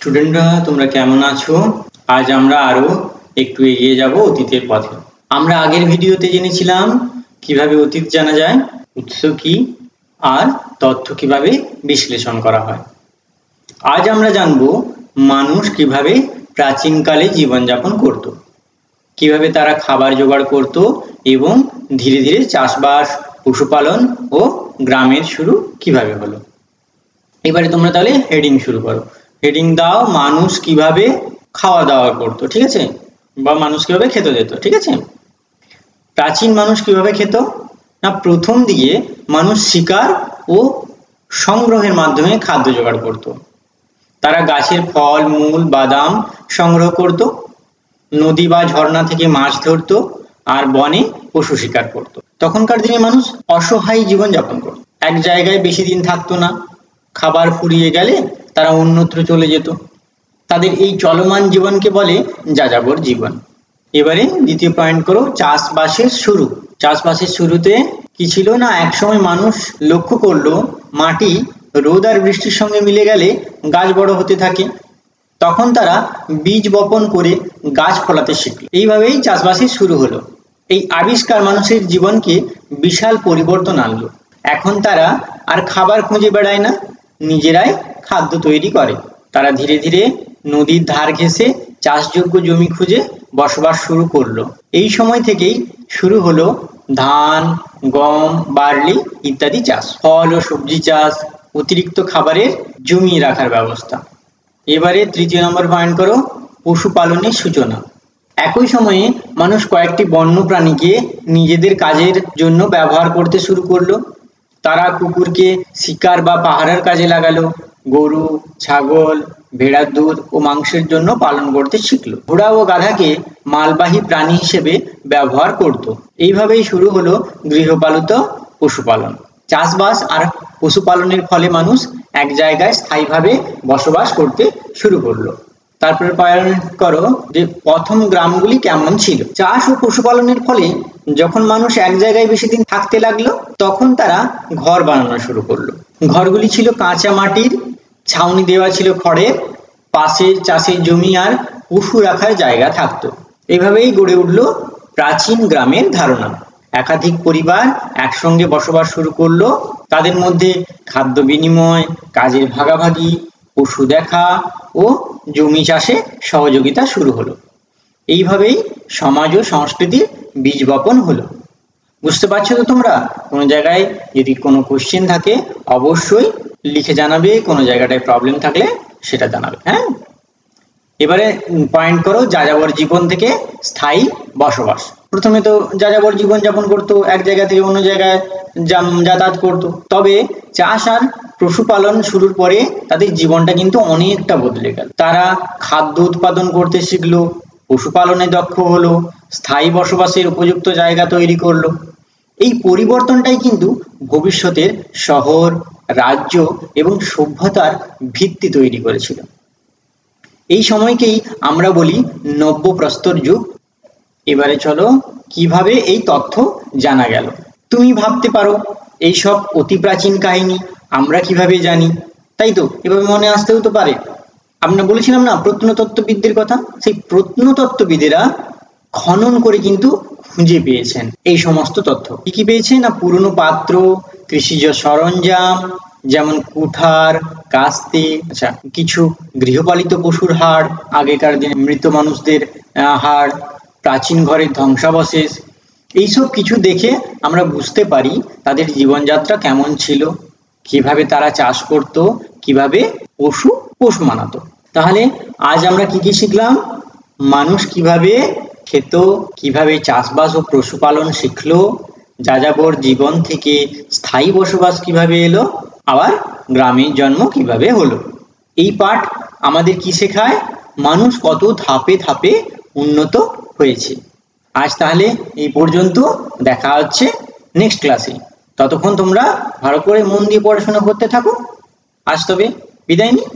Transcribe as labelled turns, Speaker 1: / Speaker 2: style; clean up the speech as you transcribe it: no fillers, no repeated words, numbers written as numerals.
Speaker 1: স্টুডেন্টরা তোমরা কেমন আছো? আজ আমরা আরো একটু এগিয়ে যাব অতীতের পথে। আমরা আগের ভিডিওতে জেনেছিলাম কিভাবে অতীত জানা যায়, উৎস কি আর তথ্য কিভাবে বিশ্লেষণ করা হয়। আজ আমরা জানব মানুষ কিভাবে প্রাচীনকালে জীবনযাপন করত, কিভাবে তারা খাবার জোগাড় করত এবং ধীরে ধীরে চাষবাস, পশুপালন ও গ্রামের শুরু কিভাবে হলো। এবারে তোমরা তাহলে হেডিং শুরু করো। হেডিং দাও মানুষ কিভাবে খাওয়া দাওয়া করতো, ঠিক আছে, বা মানুষ কিভাবে খেতে যেত। ঠিক আছে, প্রাচীন মানুষ কিভাবে খেত না, প্রথম দিকে মানুষ শিকার ও সংগ্রহের মাধ্যমে খাদ্য জোগাড় করত। তারা গাছের ফল, মূল, বাদাম সংগ্রহ করত, নদী বা ঝর্ণা থেকে মাছ ধরত আর বনে পশু শিকার করত। তখনকার দিনে মানুষ অসহায় জীবন যাপন করত, এক জায়গায় বেশি দিন থাকতো না, খাবার ফুরিয়ে গেলে তারা অন্যত্র চলে যেত। তাদের এই চলমান জীবনকে বলে যাযাবর জীবন। এবারে দ্বিতীয় পয়েন্ট করো, চাষবাসের শুরু। চাষবাসের শুরুতে কি ছিল না, একসময় মানুষ লক্ষ্য করলো মাটি রোদ আর বৃষ্টির সঙ্গে মিলে গেলে গাছ বড় হতে থাকে। তখন তারা বীজ বপন করে গাছ ফলাতে শিখলো। এইভাবেই চাষবাসের শুরু হলো। এই আবিষ্কার মানুষের জীবনকে বিশাল পরিবর্তন আনলো। এখন তারা আর খাবার খুঁজে বেড়ায় না, নিজেরাই খাদ্য তৈরি করে। তারা ধীরে ধীরে নদীর ধার ঘেঁষে চাষযোগ্য জমি খুঁজে বসবাস শুরু করলো। এই সময় থেকেই শুরু হলো ধান, গম, বার্লি ইত্যাদি চাষ, ফল ও সবজি চাষ, অতিরিক্ত খাবারের জমিয়ে রাখার ব্যবস্থা। এবারে তৃতীয় নম্বর পয়েন্ট করো, পশুপালনের সূচনা। একই সময়ে মানুষ কয়েকটি বন্য প্রাণীকে নিজেদের কাজের জন্য ব্যবহার করতে শুরু করলো। তারা কুকুরকে শিকার বা পাহারার কাজে লাগালো, গরু, ছাগল, ভেড়ার দুধ ও মাংসের জন্য পালন করতে শিখলো, ঘোড়া ও গাধাকে মালবাহী প্রাণী হিসেবে ব্যবহার করত। এইভাবেই শুরু হলো গৃহপালিত পশুপালন। চাষবাস আর পশুপালনের ফলে মানুষ এক জায়গায় স্থায়ীভাবে বসবাস করতে শুরু করলো। তারপরে পয়েন্ট করো যে প্রথম গ্রামগুলি কেমন ছিল। চাষ ও পশুপালনের ফলে যখন মানুষ এক জায়গায় বেশি দিন থাকতে লাগলো, তখন তারা ঘর বানানো শুরু করলো। ঘরগুলি ছিল কাঁচা মাটির, ছাউনি দেওয়া ছিল খড়ের, পাশে চাষের জমি আর পশু রাখার জায়গা থাকতো। এভাবেই গড়ে উঠলো প্রাচীন গ্রামের ধারণা। একাধিক পরিবার একসঙ্গে বসবাস শুরু করলো। তাদের মধ্যে খাদ্য বিনিময়, কাজের ভাগাভাগি, পশু দেখা ও জমি চাষে সহযোগিতা শুরু হলো। এইভাবেই সমাজ ও সংস্কৃতির বীজ বপন হলো। বুঝতে পারছো তো তোমরা? কোনো জায়গায় যদি কোনো কোশ্চেন থাকে অবশ্যই লিখে জানাবে, কোনো জায়গাটায় প্রবলেম থাকলে সেটা জানাবে। হ্যাঁ, এবারে পয়েন্ট করো, যাযাবর জীবন থেকে স্থায়ী বসবাস। প্রথমে তো যাযাবর জীবন যাপন করতো, এক জায়গা থেকে অন্য জায়গায় যাতায়াত করতো। তবে চাষ আর পশুপালন শুরুর পরে তাদের জীবনটা কিন্তু অনেকটা বদলে গেল। তারা খাদ্য উৎপাদন করতে শিখলো, পশুপালনে দক্ষ হলো, স্থায়ী বসবাসের উপযুক্ত জায়গা তৈরি করলো। এই পরিবর্তনটাই কিন্তু ভবিষ্যতের শহর, রাজ্য এবং সভ্যতার ভিত্তি তৈরি করেছিল। এই সময়কেই আমরা বলি নব্যপ্রস্তর যুগ। এবারে চলো কিভাবে এই তথ্য জানা গেল। তুমি ভাবতে পারো এইসব অতি প্রাচীন কাহিনী আমরা কিভাবে জানি, তাই তো? এভাবে মনে আসতেও তো পারে। আমরা বলেছিলাম না প্রত্নতত্ত্ববিদদের কথা, সেই প্রত্নতত্ত্ববিদেরা খনন করে কিন্তু খুঁজে পেয়েছেন এই সমস্ত তথ্য। কি কি পেয়েছেন না, পুরনো পাত্র, কৃষিজ সরঞ্জাম যেমন কুঠার, কাস্তে, আচ্ছা কিছু গৃহপালিত পশুর হাড়, আগেকার দিনে মৃত মানুষদের হাড়, প্রাচীন ঘরের ধ্বংসাবশেষ। এইসব কিছু দেখে আমরা বুঝতে পারি তাদের জীবনযাত্রা কেমন ছিল, কিভাবে তারা চাষ করত, কিভাবে পশু মানাতো। তাহলে আজ আমরা কি কি শিখলাম? মানুষ কিভাবে খেত, কিভাবে চাষবাস ও পশুপালন শিখলো, যাযাবর জীবন থেকে স্থায়ী বসবাস কিভাবে এলো, আবার গ্রামের জন্ম কিভাবে হলো। এই পাঠ আমাদের কি শেখায়? মানুষ কত ধাপে ধাপে উন্নত হয়েছে। আজ তাহলে এই পর্যন্ত, দেখা হচ্ছে নেক্সট ক্লাসে। ততক্ষণ তোমরা ভালো করে মন দিয়ে পড়াশোনা করতে থাকো। আজ তবে বিদায় নিই।